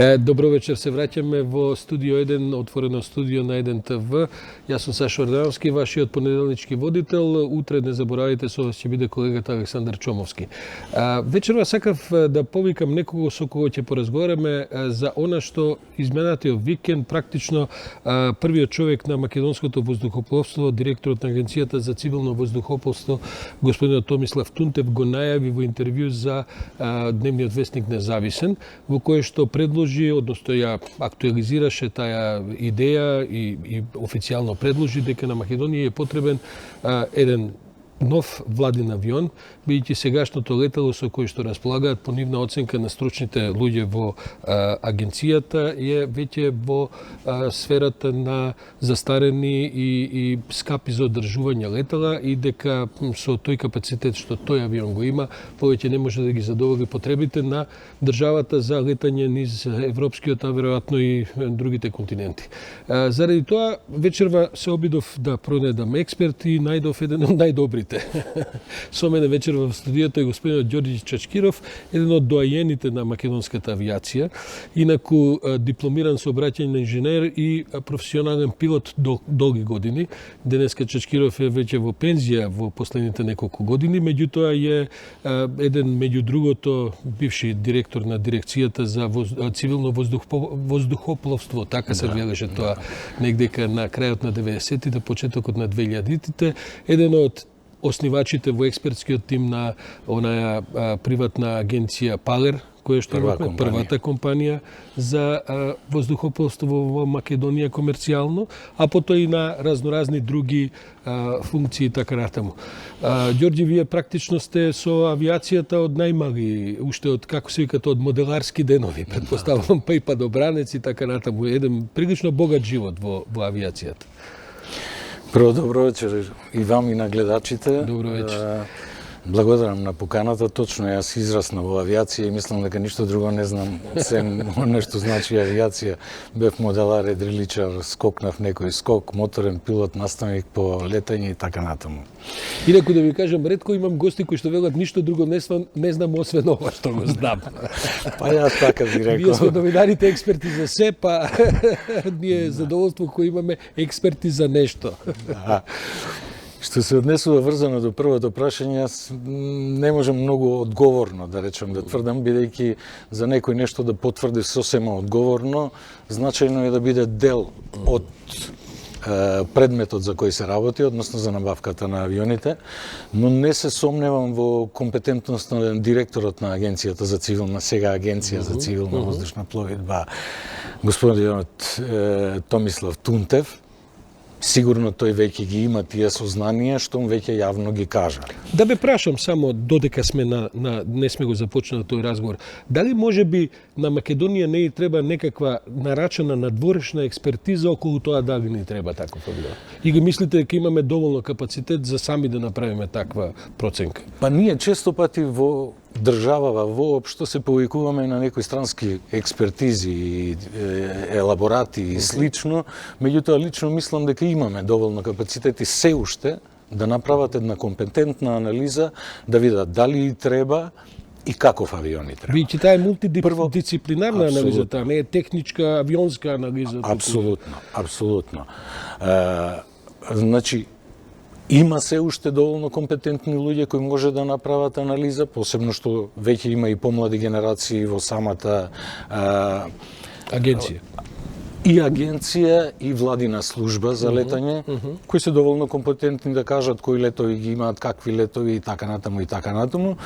Добро вечер, се враќаме во студио 1, отворено студио на 1 ТВ. Јас сум Сашо Ордановски, вашиот понеделнички водител. Утре не заборавајте, со вас ќе биде колегата Александар Чомовски. Вечерва сакав да повикам некого со кого ќе поразговараме за она што изминатиот викенд практично првиот човек на македонското воздухопловство, директорот на Агенцијата за цивилно воздухопловство, господинот Томислав Тунтев, го најави во интервју за дневниот вестник Независен, во кое што предложи, односто ја актуализираше таа идеја и официјално предложи дека на Македонија е потребен еден нов владин авион, бидејќи сегашното летало со кој што располагаат по нивна оценка на стручните луѓе во агенцијата е веќе во сферата на застарени и скапи за одржување летала и дека со тој капацитет што тој авион го има, повеќе не може да ги задоволи потребите на државата за летање низ европскиот, а веројатно и другите континенти. Заради тоа вечерва се обидов да пронедам експерт и најдов еден од најдобрите. Со мене вечер во студиото е господинот Ѓорѓи Чачкиров, еден од доајените на македонската авиација, инаку дипломиран сообраќајен инженер и професионален пилот долги години. Денеска Чачкиров е веќе во пензија во последните неколку години, меѓутоа е еден меѓу другото бивши директор на дирекцијата за цивилно воздухопловство, така се велеше тоа негдека на крајот на 90-тите, почетокот на 2000-тите, еден од основачите во експертскиот тим на онаја приватна агенција Палер, која што е првата компанија за воздухопловство во Македонија комерцијално, а потоа и на разноразни други функции и така натаму. Ѓорѓи, вие практично сте со авиацијата од најмали, уште од, како се викат, од моделарски денови, предпоставувам, па и падобранец и така натаму. Еден прилично богат живот во авиацијата. Прво, добро вечер и вам и на гледачите. Добро вечер. Благодарам на поканата. Точно јас израснав во авиација и мислам дека ништо друго не знам, сем нешто значи авиација. Бев моделар, едриличар, скокнав некој скок, моторен пилот, наставник по летање и така натаму. Инаку да ви кажам, ретко имам гости кои што велат ништо друго не знам освен ова што го знам. Па јас така би рекол. Вие сме новинарите експерти за се, па ние задоволство кој имаме експерти за нешто. Да. Што се однесува врзано до првото прашање, јас не можам многу одговорно да речам да тврдам, бидејќи за некој нешто да потврди сосема одговорно, значајно е да биде дел од предметот за кој се работи, односно за набавката на авионите, но не се сомневам во компетентност на директорот на Агенцијата за цивилна, сега Агенција за цивилна воздушна пловидба, господинот Томислав Тунтев. Сигурно тој веќе ги има тие сознанија, што он веќе јавно ги кажа. Да бе прашам само, додека сме не сме го започнали тој разговор, дали може би на Македонија не и треба некаква нарачана надворешна експертиза околу тоа дали ни треба таков авион? И ги мислите дека имаме доволно капацитет за сами да направиме таква проценка? Па ние често пати во државава воопшто се повикуваме на некои странски експертизи и елаборати и слично, меѓутоа лично мислам дека имаме доволно капацитет и се уште да направат една компетентна анализа, да видат дали треба и каков авиони треба. Бидејќи таа е мултидисциплинарна анализа, таа не е техничка, авионска анализа. Апсолутно. Значи, има се уште доволно компетентни луѓе кои може да направат анализа, посебно што веќе има и помлади генерации во самата агенција. И агенција и владина служба за летање, кои се доволно компетентни да кажат кои летови ги имаат, какви летови и така натаму,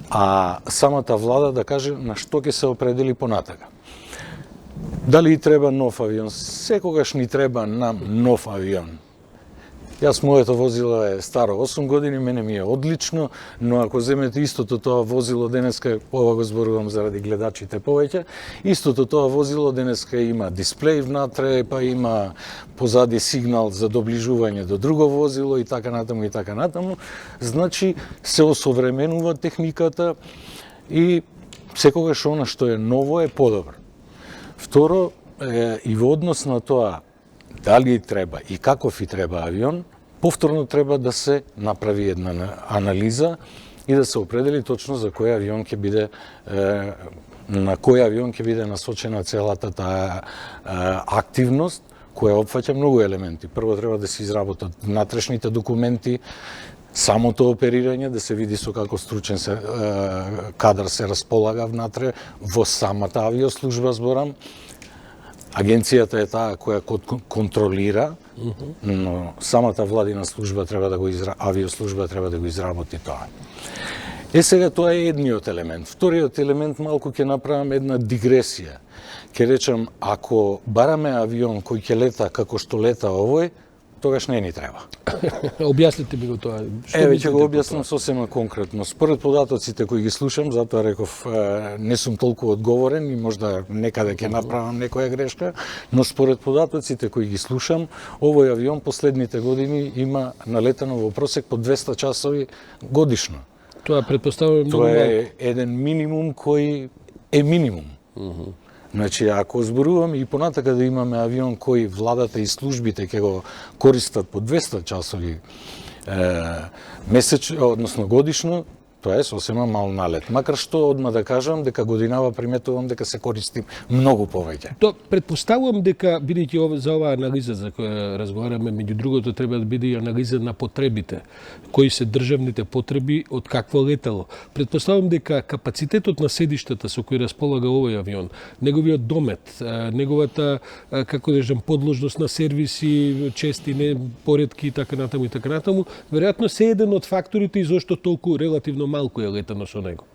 а самата влада да каже на што ќе се определи понатака. Дали и треба нов авион? Секогаш ни треба нам нов авион. Јас моето возило е старо 8 години, мене ми е одлично, но ако земете истото тоа возило денеска, ова го зборувам заради гледачите повеќе, истото тоа возило денеска има дисплеј внатре, па има позади сигнал за доближување до друго возило и така натаму, значи се осовременува техниката и секогаш она што е ново е подобро. Второ, и во однос на тоа дали треба и каков и треба авион, повторно треба да се направи една анализа и да се определи точно за кој авион ќе биде на кој авион ќе биде насочена целата таа активност, која опфаќа многу елементи. Прво треба да се изработат внатрешните документи, самото оперирање, да се види со како стручен кадар се располага внатре во самата авиослужба, зборам. Агенцијата е таа која контролира, но самата владина служба треба да го авиослужба треба да го изработи тоа. Сега тоа е едниот елемент. Вториот елемент малку ќе направам една дигресија. Ќе речам, ако бараме авион кој ќе лета како што лета овој, тогаш не ни треба. Објасните ми го тоа. Еве ќе го објаснам сосема конкретно. Според податоците кои ги слушам, затоа реков не сум толку одговорен и можда некаде ќе направам некоја грешка, но според податоците кои ги слушам, овој авион последните години има налетано во просек по 200 часови годишно. Тоа претпоставувам многу Тоа малку. е еден минимум кој е минимум. Значи, ако зборуваме и понатака да имаме авион кој владата и службите ќе го користат по 200 часови месечно, односно годишно, тоа е сосема мал налет. Макар што одма да кажам дека годинава приметувам дека се користи многу повеќе. То претпоставувам дека, бидејќи за оваа анализа за која разговараме, меѓу другото треба да биде и анализа на потребите, кои се државните потреби од какво летало. Претпоставувам дека капацитетот на седиштата со кој располага овој авион, неговиот домет, неговата, како да кажам, подложност на сервиси, чести поредки и така натаму, веројатно се еден од факторите и зошто толку релативно малку е летано со него.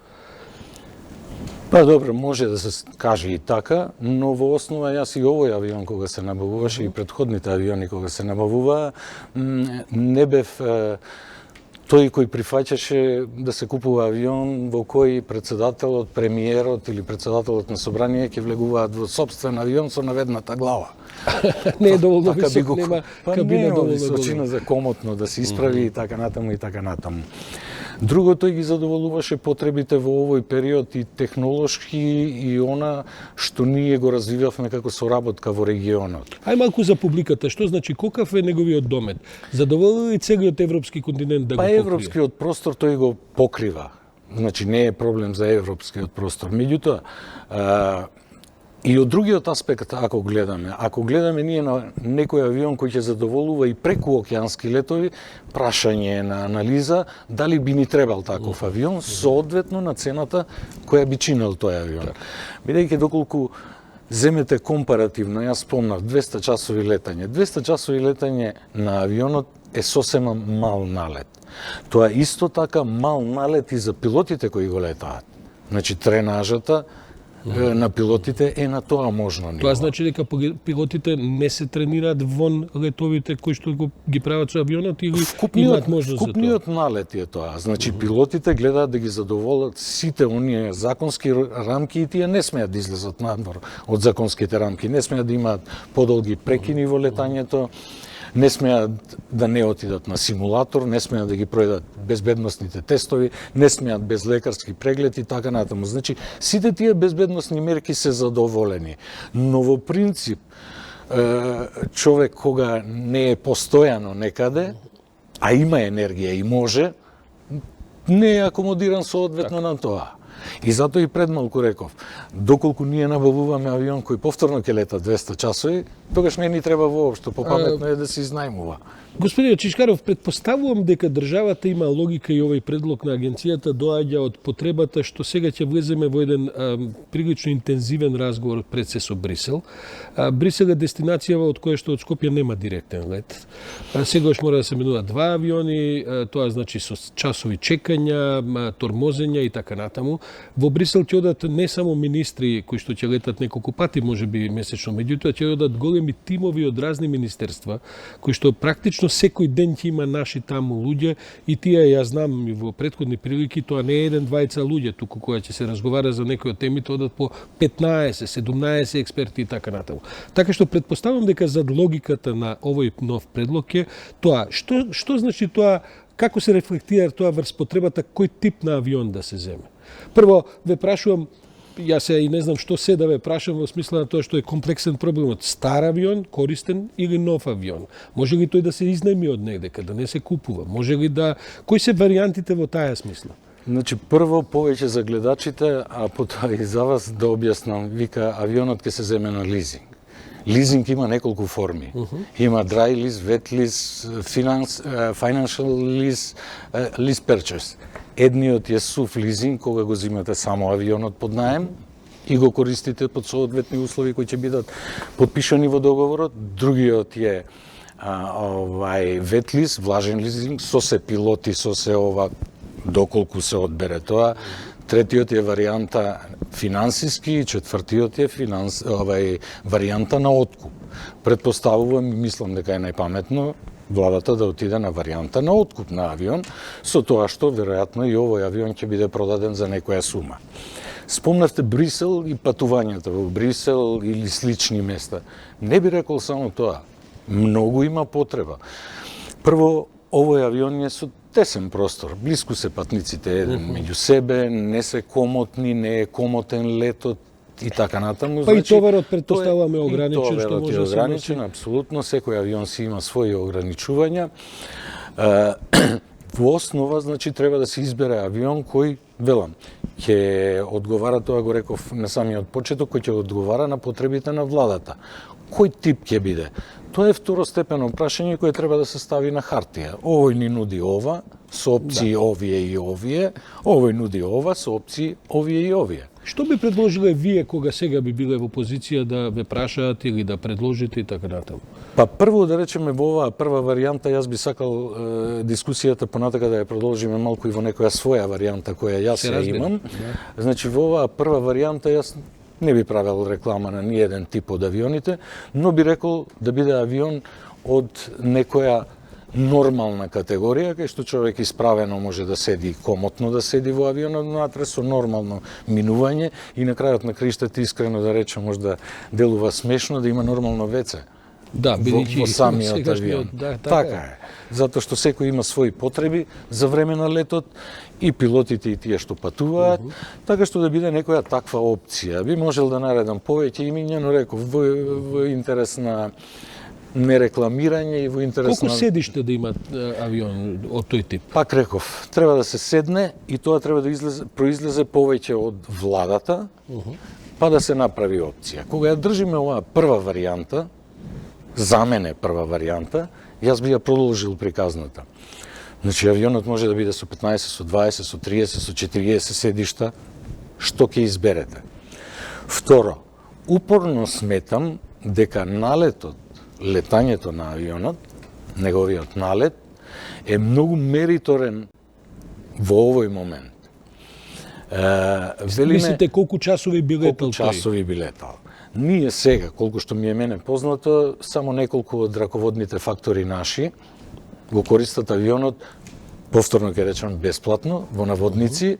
Па добро, може да се каже и така, но во основа јас и овој авион кога се набавуваше и предходните авиони кога се набавуваа, не бев тој кој прифаќаше да се купува авион во кој председателот, премиерот или председателот на собрание ќе влегуваат во собствен авион со наведната глава. Не е доволно Така висок, нема кабина доволно височина голема. за комотно да се исправи и така натаму и така натаму. Друго, тој ги задоволуваше потребите во овој период и технолошки и она што ние го развивавме како соработка во регионот. Ај малку за публиката, што значи каков е неговиот домет? Задоволи ли целиот европски континент да го Па покрие? европскиот простор тој го покрива. Значи не е проблем за европскиот простор. Меѓутоа, и од другиот аспект, ако гледаме ние на некој авион кој ќе задоволува и преку океански летови, прашање е на анализа дали би ни требал таков авион, соодветно на цената која би чинел тој авион. Бидејќи доколку земете компаративно, јас спомнав 200 часови летање. 200 часови летање на авионот е сосема мал налет. Тоа исто така мал налет и за пилотите кои го летаат. Значи тренажата на пилотите е на тоа можно ниво. Тоа значи дека пилотите не се тренираат вон летовите кои што ги прават со авионот или имаат можност за тоа? Вкупниот налет е тоа. Значи пилотите гледаат да ги задоволат сите оние законски рамки и тие не смеат да излезат надвор од законските рамки, не смеат да имаат подолги прекини во летањето, не смеат да не отидат на симулатор, не смеат да ги пројдат безбедносните тестови, не смеат без лекарски преглед и така натаму. Значи, сите тие безбедносни мерки се задоволени. Но во принцип, човек кога не е постојано некаде, а има енергија и може, не е акомодиран соодветно на тоа. И затоа и пред малку реков, доколку ние набавуваме авион кој повторно ќе лета 200 часови, тогаш не ни треба воопшто, попаметно е да се изнајмува. Господин Чишкаров, претпоставувам дека државата има логика и овој предлог на агенцијата доаѓа од потребата што сега ќе влеземе во еден прилично интензивен разговор пред се со Брисел. Брисел е дестинацијава од која што од Скопје нема директен лет. Сегаш мора да се менуваат два авиони, тоа значи со часови чекања, тормозења и така натаму. Во Брисел ќе одат не само министри кои што ќе летат неколку пати, можеби месечно, меѓутоа ќе одат големи тимови од разни министерства кои што практично секој ден ќе има наши таму луѓе и тие ја знам и во претходни прилики, тоа не е еден двајца луѓе, туку која ќе се разговара за некои од темите одат по 15, 17 експерти и така натаму. Така што претпоставам дека зад логиката на овој нов предлог е тоа што значи тоа, како се рефлектира тоа врз потребата кој тип на авион да се земе. Прво ве прашувам, јас и не знам што се да ве прашам во смисла на тоа што е комплексен проблемот. Стар авион, користен или нов авион? Може ли тој да се изнајми од негде, да не се купува? Може ли да... Кои се варијантите во таа смисла? Значи, прво повеќе за гледачите, а потоа и за вас да објаснам. Вика, авионот ќе се земе на лизинг. Лизинг има неколку форми. Има dry lease, wet lease, financial lease, lease purchase. Едниот е сув лизинг, кога го зимате само авионот под наем и го користите под соодветни услови кои ќе бидат подпишани во договорот. Другиот е wet lease, влажен лизинг, со се пилоти, со се ова, доколку се одбере тоа. Третиот е варијанта финансиски и четвртиот е варијанта на откуп. Предпоставувам и мислам дека е најпаметно владата да отиде на варијанта на откуп на авион, со тоа што веројатно и овој авион ќе биде продаден за некоја сума. Спомнавте Брисел и патувањата во Брисел или слични места. Не би рекол само тоа. Многу има потреба. Прво, овој авион е со тесен простор, блиску се патниците еден меѓу себе, не се комотни, не е комотен летот и така натаму. Па и товарот претпоставуваме ограничен, што може да се ограничен, апсолутно, секој авион си има своји ограничувања. Во основа, значи, треба да се избере авион кој, велам, ќе одговара, тоа го реков на самиот почеток, кој ќе одговара на потребите на владата. Кој тип ќе биде? Тоа е второстепено прашање кое треба да се стави на хартија. Овој ни нуди ова, со опции овие и овие, овој нуди ова, со опции овие и овие. Што би предложиле вие кога сега би биле во позиција да ве прашаат или да предложите и така натаму? Па прво да речеме во оваа прва варијанта, јас би сакал дискусијата понатака да ја продолжиме малку и во некоја своја варијанта која јас ја имам. Да. Значи во оваа прва варијанта јас не би правил реклама на ниеден тип од авионите, но би рекол да биде авион од некоја нормална категорија, кај што човек исправено може да седи, комотно да седи во авионот внатре со нормално минување и на крајот на криштата, искрено да речем, може да делува смешно да има нормално веце. Да, во самиот авион. Да, така е. Затоа што секој има своји потреби за време на летот и пилотите и тие што патуваат, така што да биде некоја таква опција. Би можел да наредам повеќе имиња, но реков во интерес на нерекламирање и во интерес Колку седиште да има авион од тој тип? Пак реков, треба да се седне и тоа треба да произлезе повеќе од владата, па да се направи опција. Кога ја држиме оваа прва варијанта, за мене прва варијанта, јас би ја продолжил приказната. Значи, авионот може да биде со 15, со 20, со 30, со 40 седишта, што ќе изберете. Второ, упорно сметам дека налетот, летањето на авионот, неговиот налет, е многу мериторен во овој момент. Мислите колку часови би летал тој? Колку часови би летал. Ние сега, колку што ми е мене познато, само неколку од раководните фактори наши го користат авионот, повторно ќе речем бесплатно, во наводници,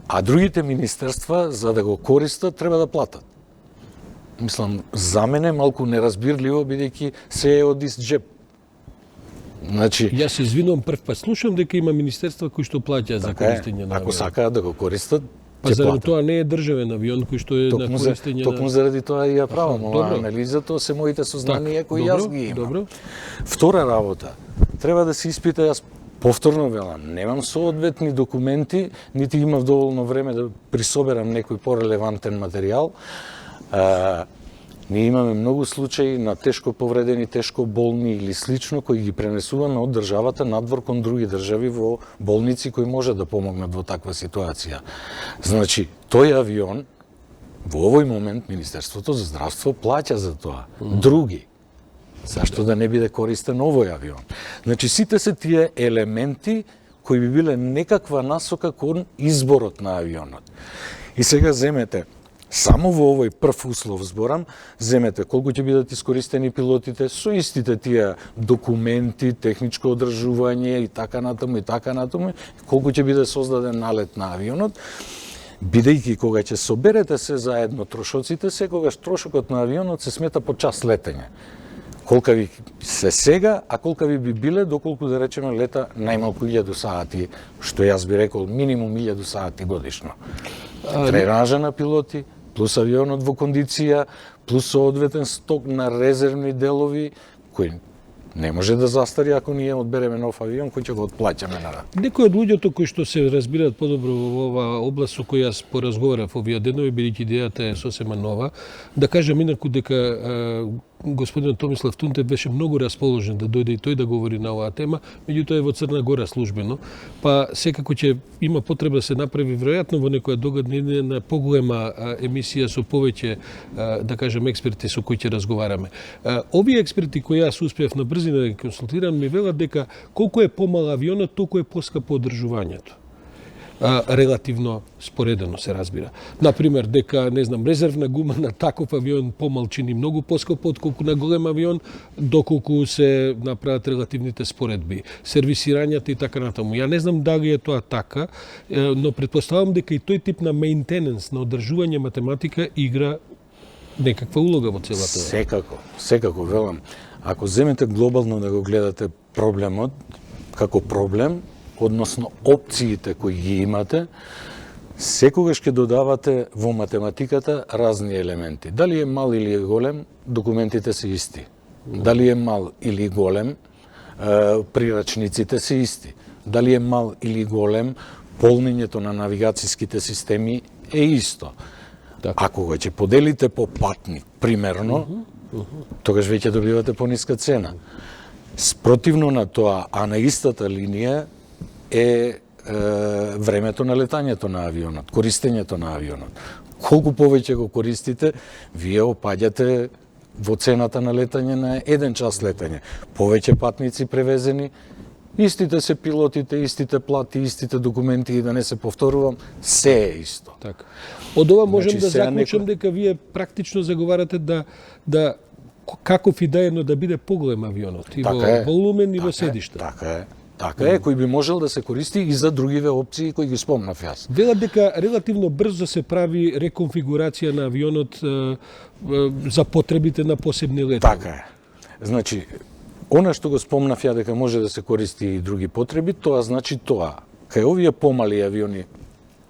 а другите министерства, за да го користат, треба да платат. Мислам, за мене малку неразбирливо, бидејќи се е од ист джеб. Значи, Јас се извинувам, прв пат слушам дека има министерства кои што плаќаат за користење на авион. Ако сакаат да го користат, па заради тоа не е државен авион кој што е на користење на... Токму заради тоа и ја правам ова анализа, тоа се моите сознанија кои јас ги имам. Добро. Втора работа, треба да се испита, јас повторно велам, немам соодветни документи, нити имав доволно време да присоберам некој порелевантен материјал. Ние имаме многу случаи на тешко повредени, тешко болни или слично, кои ги пренесуваме од државата надвор кон други држави во болници кои може да помогнат во таква ситуација. Значи, тој авион, во овој момент, Министерството за здравство плаќа за тоа. Други. Зашто да не биде користен овој авион? Значи, сите се тие елементи кои би биле некаква насока кон изборот на авионот. И сега земете, само во овој прв услов зборам, земете колку ќе бидат искористени пилотите со истите тие документи, техничко одржување и така натаму, колку ќе биде создаден налет на авионот, бидејќи кога ќе соберете се заедно трошоците, секогаш трошокот на авионот се смета по час летење. Колка ви се сега, а колка ви би биле доколку да речеме лета најмалку 1000 сати, што јас би рекол минимум 1000 сати годишно. Треража на пилоти, плюс авионот во кондиција, плюс соодветен сток на резервни делови, кои Не може да застари ако ние одбереме нов авион кој ќе го отплаќаме на рат. Некои од луѓето кои што се разбираат подобро во оваа област со која јас поразговарав овие денови, бидејќи идејата е сосема нова, да кажам инаку дека господин Томислав Тунтев беше многу расположен да дојде и тој да говори на оваа тема, меѓутоа е во Црна Гора службено, па секако ќе има потреба да се направи веројатно во некоја догодина поголема емисија со повеќе да кажем експерти со кои ќе разговараме. Овие експерти кои јас успеав на брзина да ги консултирам ми велат дека колку е помал авионот, толку е поскапо одржувањето. Релативно споредено се разбира. Например, дека, не знам, резервна гума на таков авион помал чини многу поскапо отколку на голем авион, доколку се направат релативните споредби, сервисирањата и така натаму. Ја не знам дали е тоа така, но претпоставам дека и тој тип на меинтененс, на одржување математика игра некаква улога во целата. Секако, велам. Ако земете глобално да го гледате проблемот како проблем, односно опциите кои ги имате, секогаш ќе додавате во математиката разни елементи. Дали е мал или е голем, документите се исти. Дали е мал или голем, прирачниците се исти. Дали е мал или голем, полнењето на навигацијските системи е исто. Ако го ќе поделите по патник, примерно, тогаш веќе добивате пониска цена. Спротивно на тоа, а на истата линија е времето на летањето на авионот, користењето на авионот. Колку повеќе го користите, вие опаѓате во цената на летање на 1 час летање. Повеќе патници превезени, истите се пилотите, истите плати, истите документи, и да не се повторувам, се е исто. Така. Од ова можем Значи, да заклучам дека вие практично заговарате да каков и да едно да биде поголем авионот, и во волумен и во седиште. Така е, кој би можел да се користи и за другиве опции кои ги спомнав јас. Велат дека релативно брзо се прави реконфигурација на авионот за потребите на посебни летови. Така е. Значи, она што го спомнав ја дека може да се користи и други потреби, тоа значи тоа. Кај овие помали авиони,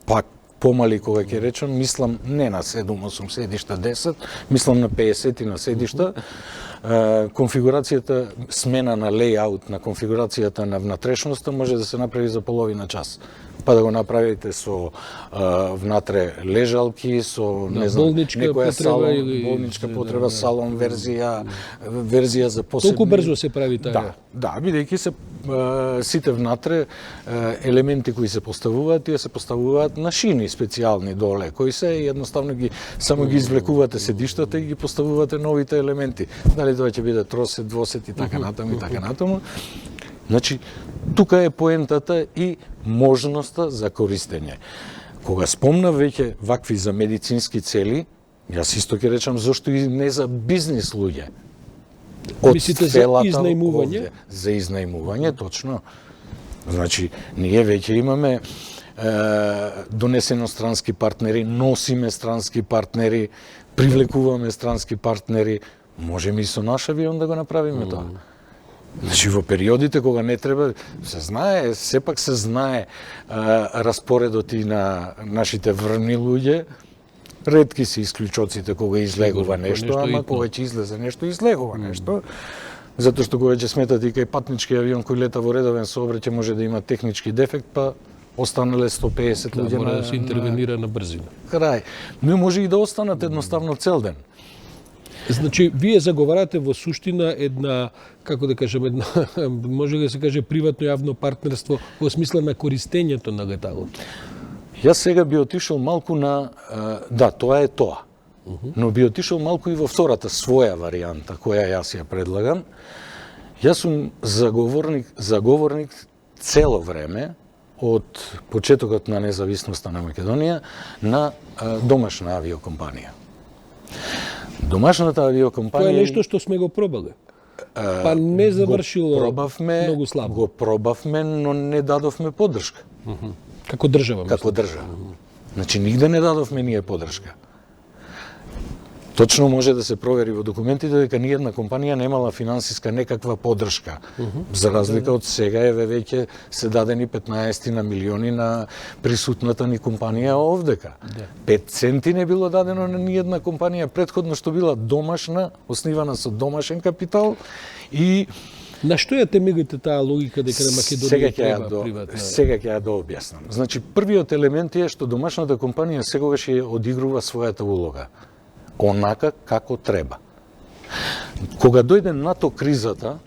пак помали кога ќе речам, мислам не на 7-8 седишта 10, мислам на 50 на седишта. Конфигурацијата, смена на лејаут на конфигурацијата на внатрешноста може да се направи за половина час. Па да го направите со внатре лежалки, со не знам, некоја салон, болничка потреба, салон верзија за посебни. Толку брзо се прави таа. Да, бидејќи се сите внатре елементи кои се поставуваат, тие се поставуваат на шини специјални доле, кои се едноставно само ги извлекувате седиштата и ги поставувате новите елементи. Дали тоа ќе биде тросет, двосет и така натаму. Значи, тука е поентата и можноста за користење. Кога спомнав веќе вакви за медицински цели, јас исто ќе речам зошто и не за бизнис луѓе. Мислите за изнајмување? За изнајмување, точно. Значи, ние веќе имаме донесено странски партнери, носиме странски партнери, привлекуваме странски партнери, можеме и со наш авион да го направиме тоа. Значи, во периодите кога не треба, се знае, сепак се знае распоредот и на нашите врвни луѓе. Ретки се исклучоците кога излегува нешто, ама кога ќе излезе нешто, излегува нешто. Затоа што кога ќе сметате и кај патнички авион кој лета во редовен сообраќај може да има технички дефект, па останале 150 луѓе мора да се интервенира на брзина. Крај. Но може и да останат едноставно цел ден. Значи, вие заговарате во суштина една, како да кажем, една, може да се каже приватно јавно партнерство во смисла на користењето на леталото. Јас сега би отишол малку на, да, тоа е тоа, но би отишол малку и во втората своја варијанта, која јас ја предлагам. Јас сум заговорник цело време, од почетокот на независноста на Македонија, на домашна авиокомпанија. Домашната авиокомпанија... Тоа е нешто што сме го пробале. Па не завршило многу слабо. Го пробавме, но не дадовме поддршка. Како држава, мислам. Како држава. Значи, нигде не дадовме ние поддршка. Точно може да се провери во документите дека ниједна компанија немала финансиска некаква поддршка. За разлика од сега веќе се дадени 15 на милиони на присутната ни компанија овдека. 5 центи не било дадено на ниједна компанија претходно што била домашна, основана со домашен капитал и На што ја темелите таа логика дека на Македонија треба приватна? Сега ќе ја дообјаснам. Значи, првиот елемент е што домашната компанија секогаш ја одигрува својата улога, онака како треба. Кога дојде НАТО кризата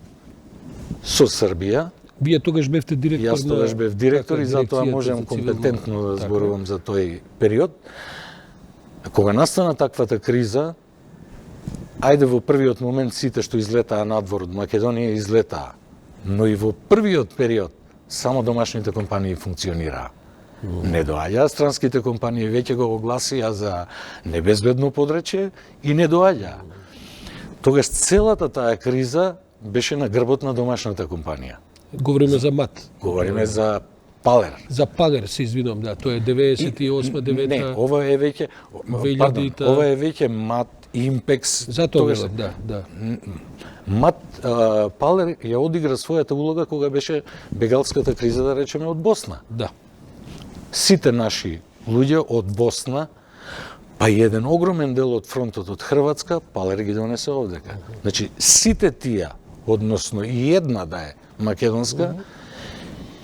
со Србија, Вие тогаш бевте директор јас тогаш бев директор и затоа можам компетентно да зборувам за тој период. Кога настана таквата криза, ајде во првиот момент сите што излетаа надвор од Македонија излетаа, но и во првиот период само домашните компании функционираа. Не доаѓаа странските компании, веќе го огласија за небезбедно подречје и не доаѓаа. Тогаш целата таа криза беше на грбот на домашната компанија. Говориме за МАТ. Говориме за Палер. За Палер се извинувам, да, тоа е 98-9. Не, ова е веќе ова е веќе МАТ, Импекс. Затоа велам, да. МАТ Палер ја одигра својата улога кога беше бегалската криза, да речеме, од Босна. Да. Сите наши луѓе од Босна, па и еден огромен дел од фронтот од Хрватска, Палер ги донесе овдека. Значи, сите тие, односно и една да е македонска,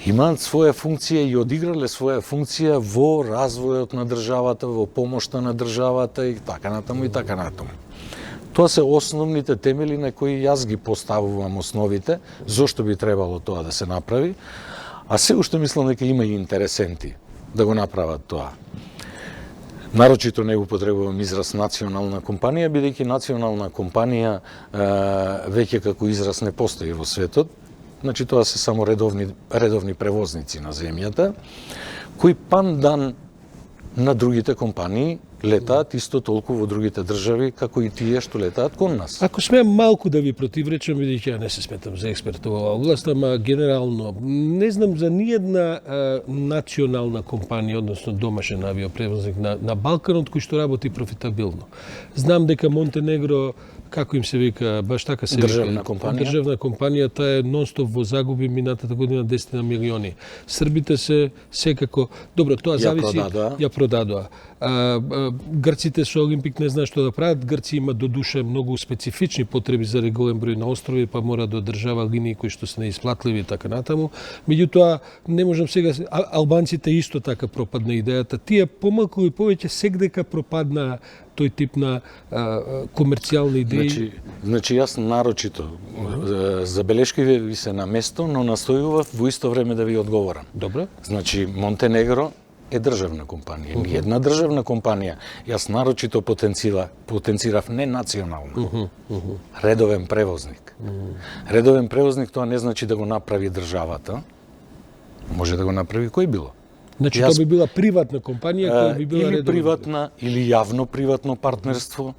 имаат своја функција и одиграле своја функција во развојот на државата, во помошта на државата и така натаму и така натаму. Тоа се основните темели на кои јас ги поставувам основите, зошто би требало тоа да се направи, а се уште мислам дека има и интересенти да го направат тоа. Нарочито не употребувам израз национална компанија, бидејќи национална компанија веќе како израз не постои во светот. Значи тоа се само редовни превозници на земјата, кои пандан на другите компании летаат исто толку во другите држави како и тие што летаат кон нас. Ако смеам малку да ви противречам, бидејќи ја не се сметам за експерт во оваа област, ама генерално не знам за ниедна национална компанија, односно домашен авиопревозник на Балканот кој што работи профитабилно. Знам дека Монтенегро, како им се вика, баш така се државна вика, компанија. државна компанија, таа е нонстоп во загуби минатата година 10 на милиони. Србите се секако, добро, тоа зависи, ја продадоа. Грците со Олимпик не знаат што да прават. Грци има до душа многу специфични потреби за регулен број на острови, па мора да одржава линии кои што се неисплатливи и така натаму. Меѓутоа, не можам сега, албанците исто така пропадна идејата. Тие помалку и повеќе сегдека пропадна тој тип на комерцијални идеи. Значи јас нарочито забелешки ви се на место, но настојував во исто време да ви одговорам. Добро. Значи Монтенегро е државна компанија. Ни една државна компанија. Јас нарочито потенцирав не национално. Редовен превозник. Редовен превозник тоа не значи да го направи државата. Може да го направи кој било. Значи тоа би била приватна компанија која би била или редовна. приватна или јавно-приватно партнерство.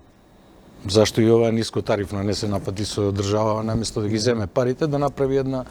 Зашто и ова ниско тарифно не се напати со држава, наместо да ги земе парите, да направи една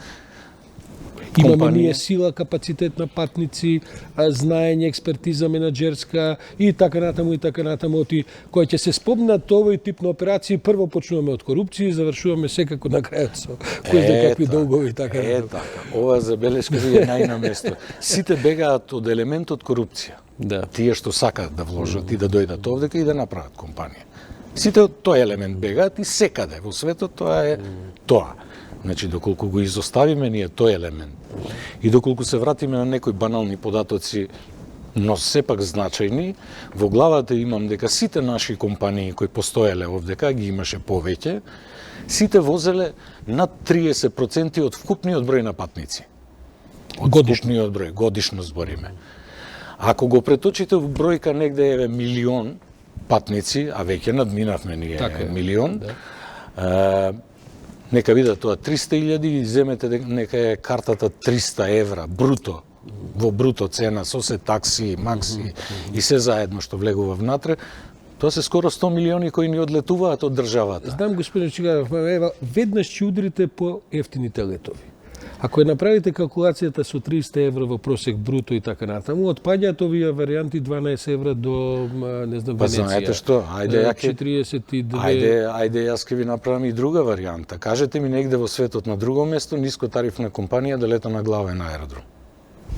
Имаме ние сила, капацитет на патници, знаење, експертиза менаџерска и така натаму и така натаму. Кој ќе се спомнат овој тип на операции, прво почнуваме од корупција и завршуваме секако на крајот со кој знае какви долгови и така натаму. Така. Ова забелешка ви е најна место. Сите бегаат од елементот корупција. Да. Тие што сакаат да вложат и да дојдат овдека и да направат компанија. Сите од тој елемент бегаат и секаде во светот тоа е тоа. Значи, доколку го изоставиме ние тој елемент и доколку се вратиме на некои банални податоци, но сепак значајни, во главата имам дека сите наши компании кои постоеле овдека, ги имаше повеќе, сите возеле над 30% од вкупниот број на патници. Вкупниот број, годишно збориме. Ако го преточите во бројка негде еве милион патници, а веќе надминавме ние милион, нека биде тоа 300.000 и земете нека е картата 300 евра, бруто, во бруто цена, со се такси, макси и се заедно што влегува внатре, тоа се скоро 100 милиони кои ни одлетуваат од државата. Знам, господин Чигаров, веднаш ќе удрите по ефтините летови. Ако ја направите калкулацијата со 300 евра во просек бруто и така натаму, отпаѓаат овие варијанти 12 евра до, не знам, Венеција. Па знаете што, ајде 42. Ајде јас ќе ви направам и друга варијанта. Кажете ми негде во светот на друго место нискотарифна компанија да лета на главен аеродром.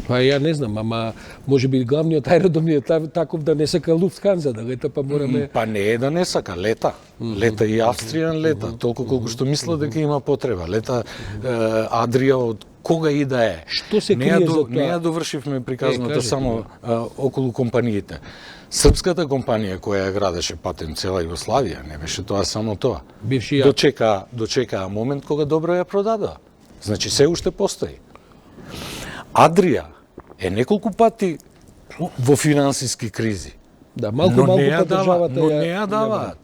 Па ја не знам, ама може би главниот аеродром е таков да не сака Луфтханза да лета, па мораме... Па не е да не сака, лета. Лета и Австријан лета, толку колку што мисла дека има потреба. Лета Адрија од кога и да е. Што се крие за тоа? Не ја довршивме приказната само околу компаниите. Српската компанија која ја градеше патем цела Југославија, не беше тоа само тоа. Бивши ја. Дочекаа момент кога добро ја продадоа. Значи се уште постои. Адрија е неколку пати во финансиски кризи. Да, малку па државата но не ја даваат.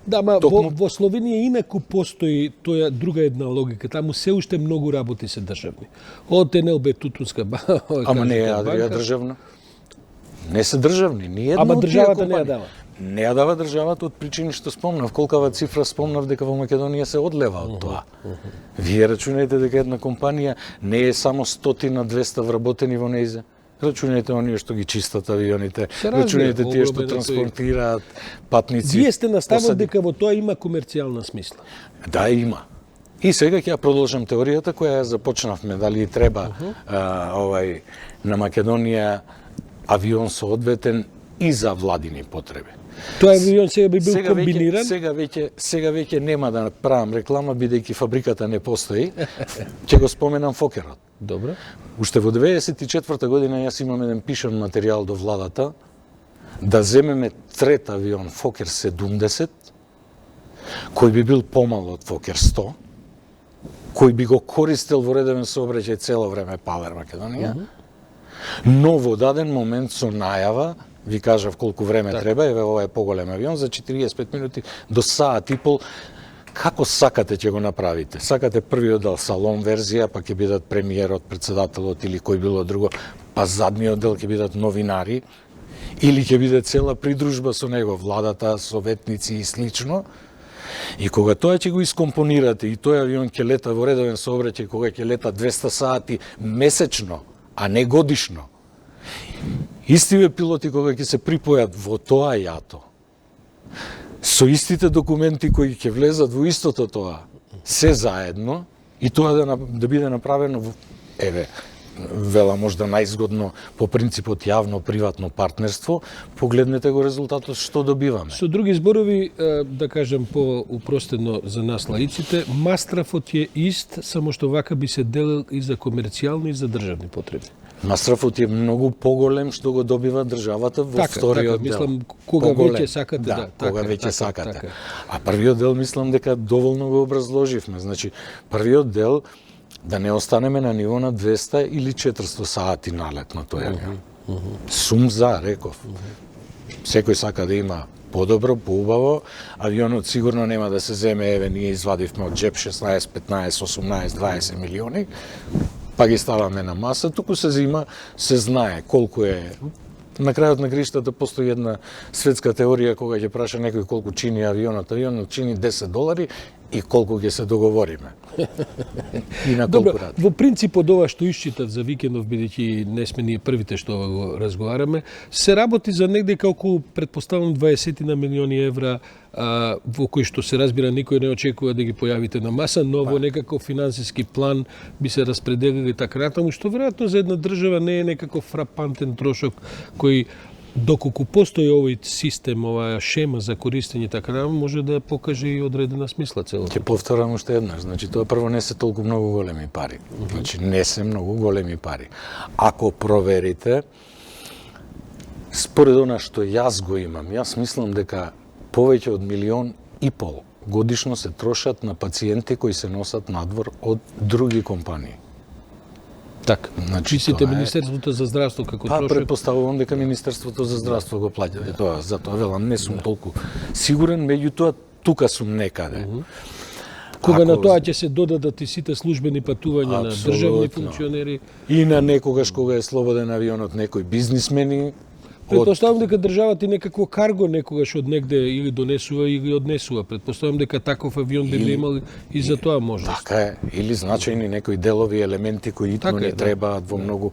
Да, ма во Словенија инаку постои тоја друга една логика. Таму се уште многу работи се државни. Од НЛБ Тутунска банка. Ама не е Адрија државна. Не се државни, ни една. Ама државата не ја дава. Не ја дава државата од причини што спомнав, колкава цифра спомнав дека во Македонија се одлева од тоа. Вие рачунајте дека една компанија не е само 100-200 вработени во нејзе. Рачунајте оние што ги чистат авионите, рачунајте тие што транспортираат патници. Вие сте наставот дека во тоа има комерцијална смисла. Да, има. И сега ќе ја продолжам теоријата која ја започнавме, дали треба на Македонија авион соодветен и за владини потреби. Тој авион сега би бил комбиниран? Сега веќе нема да правам реклама, бидејќи фабриката не постои. Ќе го споменам Фокерот. Добро. Уште во 94 година јас имам еден пишан материјал до владата да земеме трет авион Фокер 70, кој би бил помал од Фокер 100, кој би го користел во редовен сообраќај цело време Палер Македонија, но во даден момент со најава ви кажав колку време треба, еве ова е поголем авион, за 45 минути до саат и пол, како сакате ќе го направите? Сакате првиот дел салон верзија, па ќе бидат премиерот, председателот или кој било друго, па задниот дел ќе бидат новинари, или ќе биде цела придружба со него, владата, советници и слично. И кога тоа ќе го искомпонирате и тој авион ќе лета во редовен сообраќај, кога ќе лета 200 сати месечно, а не годишно, истиве пилоти кога ќе се припојат во тоа јато, со истите документи кои ќе влезат во истото тоа, се заедно, и тоа да биде направено во, вела можда најзгодно по принципот јавно-приватно партнерство, погледнете го резултатот што добиваме. Со други зборови, да кажем по-упростено за нас лаиците, мастрафот е ист, само што вака би се делил и за комерцијални и за државни потреби. Мастрафот е многу поголем што го добива државата во вториот дел. Мислам, кога веќе сакате, кога веќе сакате. А првиот дел мислам дека доволно го образложивме. Значи, првиот дел да не останеме на ниво на 200 или 400 сати налет на тој авион. Сум за, реков. Секој сака да има подобро, поубаво. Авионот сигурно нема да се земе, еве, ние извадивме од джеп 16, 15, 18, 20 милиони, па ги ставаме на маса, туку се зима, се знае колку е. На крајот на гриштата постои една светска теорија кога ќе праша некој колку чини авионот. Авионот чини $10 и колку ќе се договориме. И на колку рад. Во принцип од ова што исчитав за викендов, бидејќи не сме ние првите што ова го разговараме, се работи за негде околу, предпоставам, 20 на милиони евра, во кои што се разбира никој не очекува да ги појавите на маса, но во некаков финансиски план би се распределили така натаму, што веројатно за една држава не е некаков фрапантен трошок кој доколку постои овој систем, оваа шема за користење така натаму, може да покаже и одредена смисла целото. Ќе повторам уште еднаш, значи тоа прво не се толку многу големи пари. Значи не се многу големи пари. Ако проверите, според она што јас го имам, јас мислам дека повеќе од 1,5 милион годишно се трошат на пациенти кои се носат надвор од други компании. Така, значи, чистите Министерството за здравство како трошок? Предпоставувам дека Министерството за здравство го плаќа. Тоа, затоа велам, не сум толку сигурен, меѓутоа тука сум некаде. Кога на тоа ќе се додадат и сите службени патувања на државни функционери. И на некогаш кога е слободен авионот некои бизнисмени. Предпоставам дека државата и некакво карго некогаш од негде или донесува или однесува. Предпоставам дека таков авион би имал и за тоа можност. Така е, или значајни некои делови, елементи кои итно не требаат во многу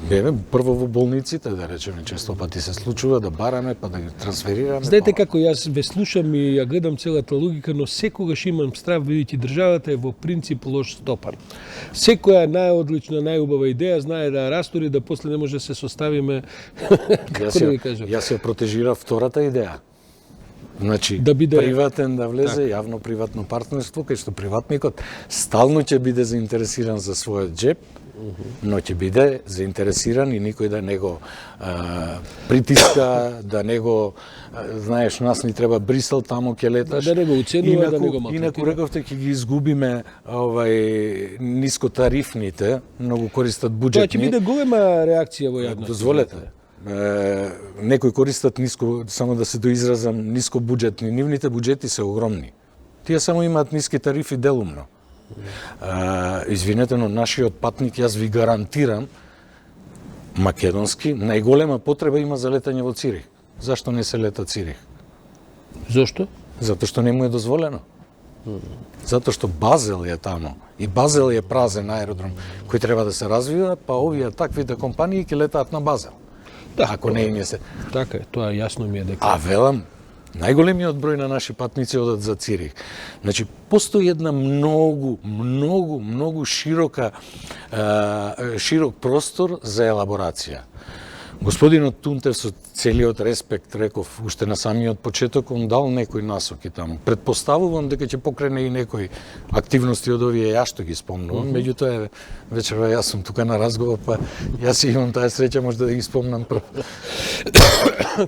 Еве, прво во болниците, да речеме, често пати се случува да бараме, па да ги трансферираме. Знаете како јас ве слушам и ја гледам целата логика, но секогаш имам страв, видите, државата е во принцип лош стопар. Секоја најодлична, најубава идеја знае да растори, да после не може да се составиме, како да ви кажам. Јас ја протежирав втората идеја. Значи, Да биде приватен да влезе, јавно-приватно партнерство, кај што приватникот стално ќе биде заинтересиран за својот джеб, но ќе биде заинтересиран и никој да не го притиска, да не го, знаеш, нас ни треба Брисел, тамо ќе леташ. Да не го уценува, да не го малтретира. Инаку рековте ќе ги изгубиме нискотарифните, многу користат буџетни. Тоа ќе биде голема реакција во јавноста. Дозволете. Некои користат ниско, само да се доизразам, ниско буџетни. Нивните буџети се огромни. Тие само имаат ниски тарифи делумно. Извинете, но нашиот патник, јас ви гарантирам, македонски, најголема потреба има за летање во Цирих. Зашто не се лета Цирих? Зошто? Затоа што не му е дозволено. Затоа што Базел е тамо. И Базел е празен аеродром кој треба да се развива, па овие таквите компании ќе летаат на Базел. Да, ако не им се. Така е, тоа јасно ми е дека. А велам, најголемиот број на наши патници одат за Цирих. Значи, постои една многу широк простор за елаборација. Господинот Тунтев, со целиот респект, реков, уште на самиот почеток, он дал некои насоки таму. Предпоставувам дека ќе покрене и некои активности од овие ја што ги спомнувам. Меѓутоа, вечерва јас сум тука на разговор, па јас имам таа среќа можда да ги спомнам прв.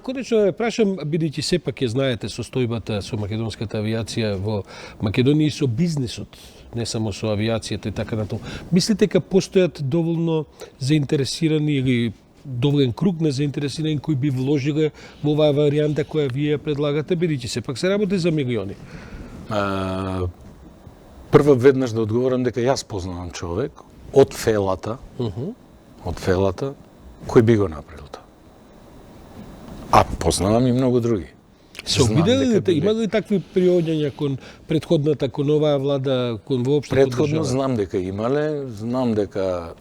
Конечно ве прашам, бидејќи сепак ја знаете состојбата со македонската авиација во Македонија и со бизнисот, не само со авиацијата и така натаму. Мислите дека постојат доволно заинтересирани или доволен круг на заинтересирани кои би вложиле во оваа варијанта која вие предлагате, бидејќи сепак се работи за милиони? Прво веднаш да одговорам дека јас познавам човек од фелата, кој би го направил тоа. А познавам и многу други. Се обиделе ли, има ли такви приоѓања кон предходната, кон оваа влада, кон воопшто предходно знам дека имале, знам дека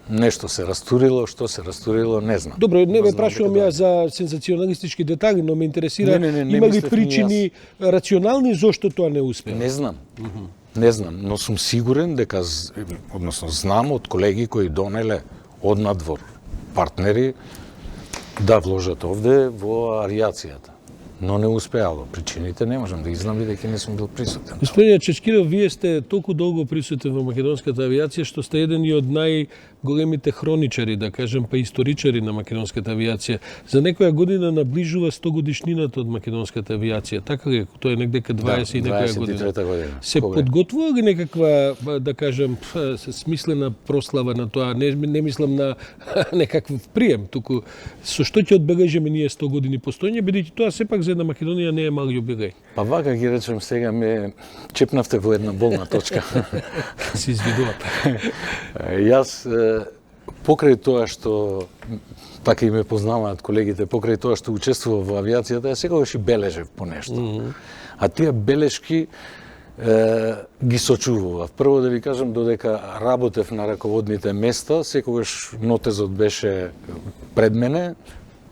нешто се растурило, што се растурило, не знам. Добро, не ве прашувам ја за сензационалистички детали, но ме интересира има ли причини рационални зошто тоа не успеа? Не знам. Не знам, но сум сигурен дека, односно знам од колеги кои донеле од надвор партнери да вложат овде во авиацијата. Но не успеало. Причините не можам да ги знам, бидејќи не сум бил присутен. Господине Чечкиров, вие сте толку долго присутен во македонската авиација што сте еден и од најголемите хроничари, да кажем, па историчари на македонската авиација. За некоја година наближува 100 годишнината од македонската авиација. Така ли? Тоа е негдека 20 и некоја година. Се подготвува ли некаква, да кажем, смислена прослава на тоа? Не мислам на некаков прием, туку со што ќе одбележиме ние 100 години постоење, бидејќи тоа сепак за една Македонија не е мал јубилеј. Па вака ги речем сега, ме чепнавте во една болна точка. Се извидувам. Јас, покрај тоа што, така и ме познаваат колегите, покрај тоа што учествував во авиацијата, ја секогаш и бележев по нешто. А тие белешки ги сочувував. Прво да ви кажам, додека работев на раководните места, секогаш нотезот беше пред мене,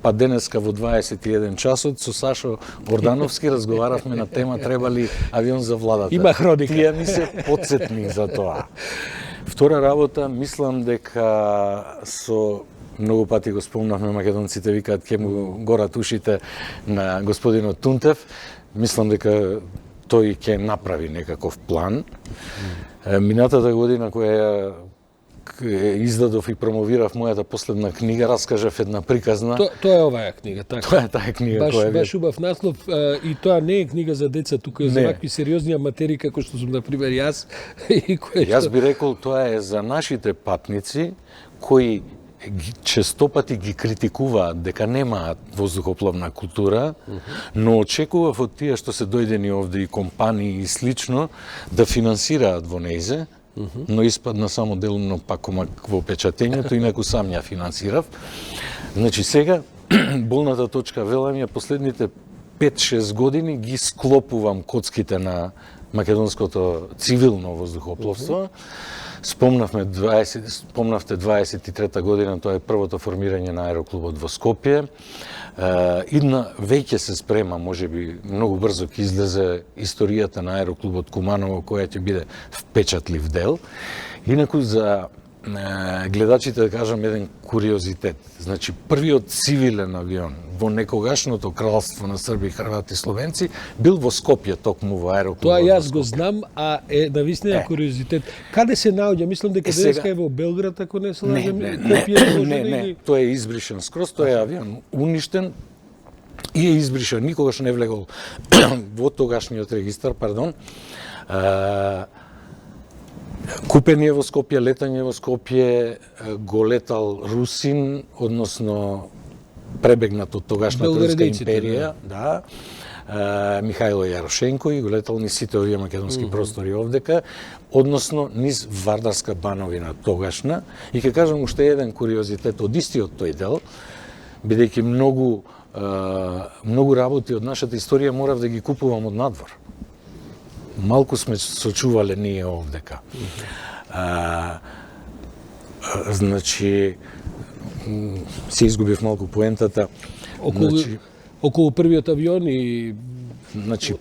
па денеска во 21 часот со Сашо Ордановски разговаравме на тема треба ли авион за владата. Има хроника. Тие ми се потсетни за тоа. Втора работа, мислам дека со многу пати го спомнавме, македонците викаат ке му горат ушите на господинот Тунтев. Мислам дека тој ќе направи некаков план. Минатата година која издадов и промовирав мојата последна книга, раскажав една приказна. Тоа е оваа книга, така. Тоа е таа книга која баш убав наслов и тоа не е книга за деца, тука е за вакви сериозни материи како што сум на пример јас и кој Јас би рекол тоа е за нашите патници кои честопати ги критикуваат дека немаат воздухопловна култура, но очекував од тие што се дојдени овде и компании и слично да финансираат во нејзе, но испадна само делумно пакомак во печатењето, инаку сам ја финансирав. Значи сега, болната точка велам ја последните 5-6 години ги склопувам коцките на македонското цивилно воздухопловство. Спомнавте 23-та година, тоа е првото формирање на аероклубот во Скопје. Идна веќе се спрема, можеби многу брзо ќе излезе историјата на аероклубот Куманово, која ќе биде впечатлив дел. Инаку за гледачите да кажам еден куриозитет. Значи, првиот цивилен авион во некогашното кралство на Срби, Хрвати и Словенци бил во Скопје, токму во аероклубот. Тоа јас го знам, а е навистина куриозитет. Каде се наоѓа? Мислам дека денеска е во Белград, ако не се лажам. Не, тоа е избришен скроз, тоа е авион уништен и е избришен, никогаш не влегол во тогашниот регистар, пардон. Купен е во Скопје, летање во Скопје, го летал Русин, односно пребегнат од тогашната Руска империја, да. Михајло Јарошенко и го летал низ сите овие македонски простори овдека, односно низ Вардарска бановина тогашна. И ќе кажам уште еден куриозитет од истиот тој дел, бидејќи многу работи од нашата историја морав да ги купувам од надвор. Малку сме сочувале ние овдека. Значи, се изгубив малку поентата. Околу првиот авион и... Значи,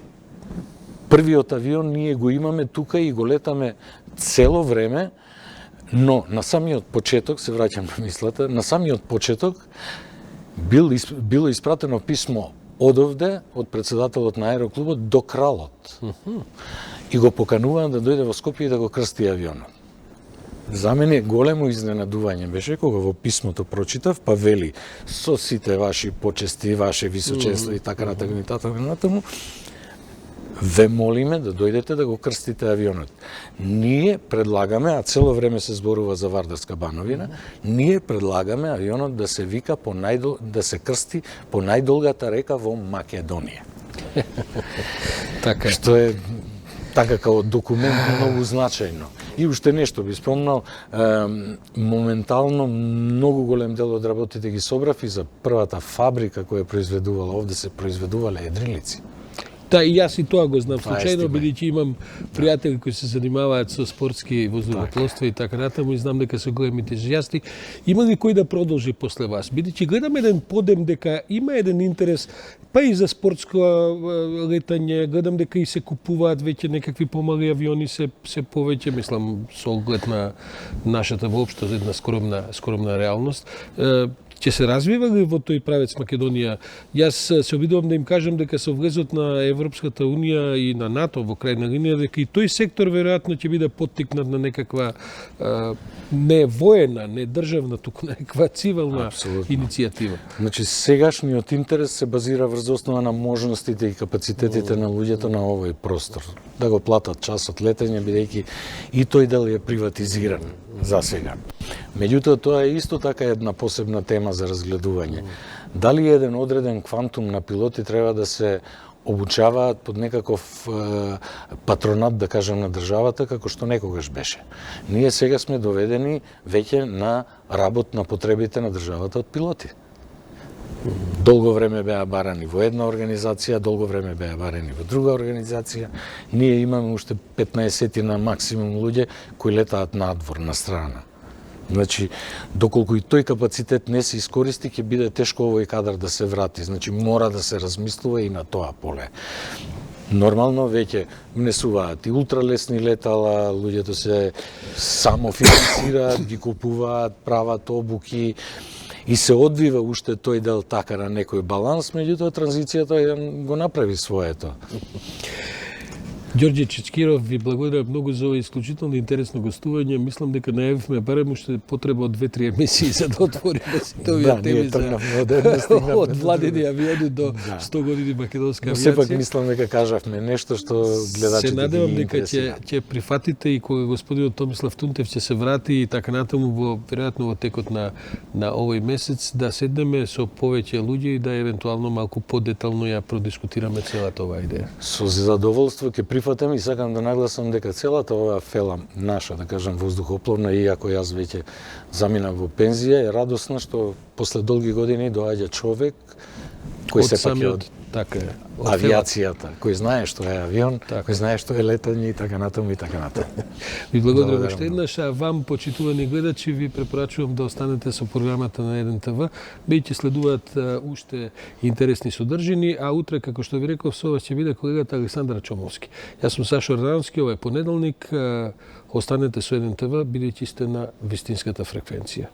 првиот авион ние го имаме тука и го летаме цело време, но на самиот почеток, се враќам на мислата, на самиот почеток било испратено писмо одовде, од председателот на аероклубот до кралот. И го покануваат да дојде во Скопје и да го крсти авионот. За мене големо изненадување беше кога во писмото прочитав, па вели со сите ваши почести, ваше височенство и така натаму, ве молиме да дојдете да го крстите авионот. Ние предлагаме, а цело време се зборува за Вардарска бановина, ние предлагаме авионот да се вика да се крсти по најдолгата река во Македонија. Така. Што е така као документ многу значајно. И уште нешто би спомнал, моментално многу голем дел од работите ги собрав и за првата фабрика која произведувала, овде се произведувале едрилици. Да, и јас и тоа го знам случајно, бидејќи имам пријатели кои се занимаваат со спортски воздухопловство и така натаму и знам дека се големи ентузијасти. Има ли кој да продолжи после вас? Бидејќи гледам еден подем дека има еден интерес па и за спортско летање, гледам дека и се купуваат веќе некакви помали авиони се повеќе, мислам со оглед на нашата воопшто една скромна реалност. Ќе се развива ли во тој правец Македонија? Јас се обидувам да им кажам дека со влезот на Европската Унија и на НАТО во крајна линија, дека и тој сектор веројатно ќе биде поттикнат на некаква не воена, не државна, туку некаква цивилна иницијатива. Значи, сегашниот интерес се базира врз основа на можностите и капацитетите на луѓето на овој простор. Да го платат часот летање, бидејќи и тој дел е приватизиран за сега. Меѓутоа, тоа е исто така една посебна тема за разгледување. Дали еден одреден квантум на пилоти треба да се обучаваат под некаков патронат, да кажем, на државата, како што некогаш беше. Ние сега сме доведени веќе на работ на потребите на државата од пилоти. Долго време беа барани во една организација, долго време беа барани во друга организација. Ние имаме уште 15 на максимум луѓе кои летаат надвор, на страна. Значи, доколку и тој капацитет не се искористи, ќе биде тешко овој кадар да се врати. Значи, мора да се размислува и на тоа поле. Нормално веќе внесуваат и ултралесни летала, луѓето се само финансираат, ги купуваат, прават обуки и се одвива уште тој дел така на некој баланс, меѓутоа транзицијата го направи своето. Ѓорѓе Чичкиров, ви благодарам многу за ова исклучително интересно гостување. Мислам дека најавивме барем уште потреба од 2-3 емисии за да отвориме сите овие теми од владени авиони до 100 години македонска авиација. Сепак мислам дека кажавме нешто што гледачите се надевам ги дека ќе прифатите и кога господинот Томислав Тунтев ќе се врати и така натаму веројатно во текот на овој месец да седнеме со повеќе луѓе и да евентуално малку подетално ја продискутираме целата оваа идеја. Со задоволство ќе прифатам и сакам да нагласам дека целата оваа фела наша, да кажам, воздухопловна, иако јас веќе заминав во пензија, е радосна што после долги години доаѓа човек кој сепак е од Така е. авиацијата, кој знае што е авион, Така. кој знае што е летање и така натаму и така натаму. Ви благодарам Благодарам уште еднаш, а вам, почитувани гледачи, ви препорачувам да останете со програмата на 1 ТВ, бидејќи следуваат уште интересни содржини, а утре, како што ви реков, со вас ќе биде колегата Александар Чомовски. Јас сум Сашо Радановски, ова е понеделник, останете со 1 ТВ, бидејќи сте на вистинската фреквенција.